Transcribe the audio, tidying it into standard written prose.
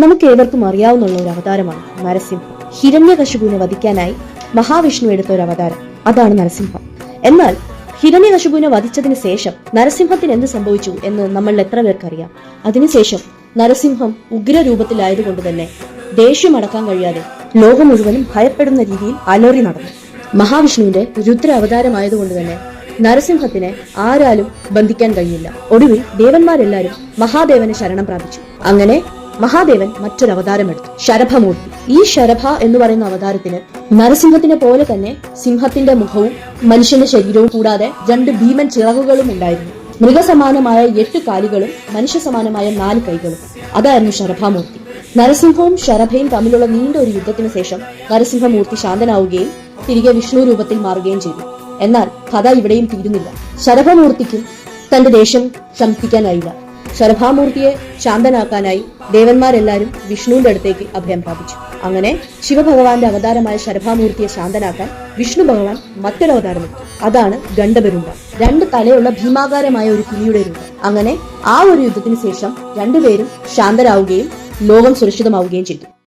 നമുക്ക് ഏവർക്കും അറിയാവുന്ന ഒരു അവതാരമാണ് നരസിംഹം. ഹിരണ്യകശിപുവിനെ വധിക്കാനായി മഹാവിഷ്ണു എടുത്ത ഒരു അവതാരം, അതാണ് നരസിംഹം. എന്നാൽ ഹിരണ്യകശിപുവിനെ വധിച്ചതിന് ശേഷം നരസിംഹത്തിന് എന്ത് സംഭവിച്ചു എന്ന് നമ്മൾ എത്ര പേർക്കറിയാം? അതിനുശേഷം നരസിംഹം ഉഗ്രരൂപത്തിലായതുകൊണ്ട് തന്നെ ദേഷ്യം അടക്കാൻ കഴിയാതെ ലോകം മുഴുവനും ഭയപ്പെടുന്ന രീതിയിൽ അലറി നടന്നു. മഹാവിഷ്ണുവിന്റെ രുദ്ര അവതാരമായതുകൊണ്ട് തന്നെ നരസിംഹത്തിനെ ആരാലും ബന്ധിക്കാൻ കഴിയില്ല. ഒടുവിൽ ദേവന്മാരെല്ലാരും മഹാദേവനെ ശരണം പ്രാപിച്ചു. അങ്ങനെ മഹാദേവൻ മറ്റൊരു അവതാരമെടുത്തു, ശരഭമൂർത്തി. ഈ ശരഭ എന്ന് പറയുന്ന അവതാരത്തിന് നരസിംഹത്തിനെ പോലെ തന്നെ സിംഹത്തിന്റെ മുഖവും മനുഷ്യന്റെ ശരീരവും കൂടാതെ 2 ഭീമൻ ചിറകുകളും ഉണ്ടായിരുന്നു. മൃഗസമാനമായ 8 കാലുകളും മനുഷ്യ സമാനമായ 4 കൈകളും. അതായിരുന്നു ശരഭാമൂർത്തി. നരസിംഹവും ശരഭയും തമ്മിലുള്ള നീണ്ട ഒരു യുദ്ധത്തിന് ശേഷം നരസിംഹമൂർത്തി ശാന്തനാവുകയും തിരികെ വിഷ്ണു രൂപത്തിൽ മാറുകയും ചെയ്തു. എന്നാൽ കഥ ഇവിടെയും തീരുന്നില്ല. ശരഭമൂർത്തിക്കും തന്റെ ദേഷ്യം ശമിപ്പിക്കാനായില്ല. ശരഭാമൂർത്തിയെ ശാന്തനാക്കാനായി ദേവന്മാരെല്ലാരും വിഷ്ണുവിന്റെ അടുത്തേക്ക് അഭയം പ്രാപിച്ചു. അങ്ങനെ ശിവഭഗവാന്റെ അവതാരമായ ശരഭാമൂർത്തിയെ ശാന്തനാക്കാൻ വിഷ്ണു ഭഗവാൻ മറ്റൊരു അവതാരമെടുത്തു. അതാണ് ഗണ്ഡബരുണ്ട, 2 തലയുള്ള ഭീമാകാരമായ ഒരു പുലിയുടെ രൂപം. അങ്ങനെ ആ ഒരു യുദ്ധത്തിന് ശേഷം രണ്ടുപേരും ശാന്തരാവുകയും ലോകം സുരക്ഷിതമാവുകയും ചെയ്തു.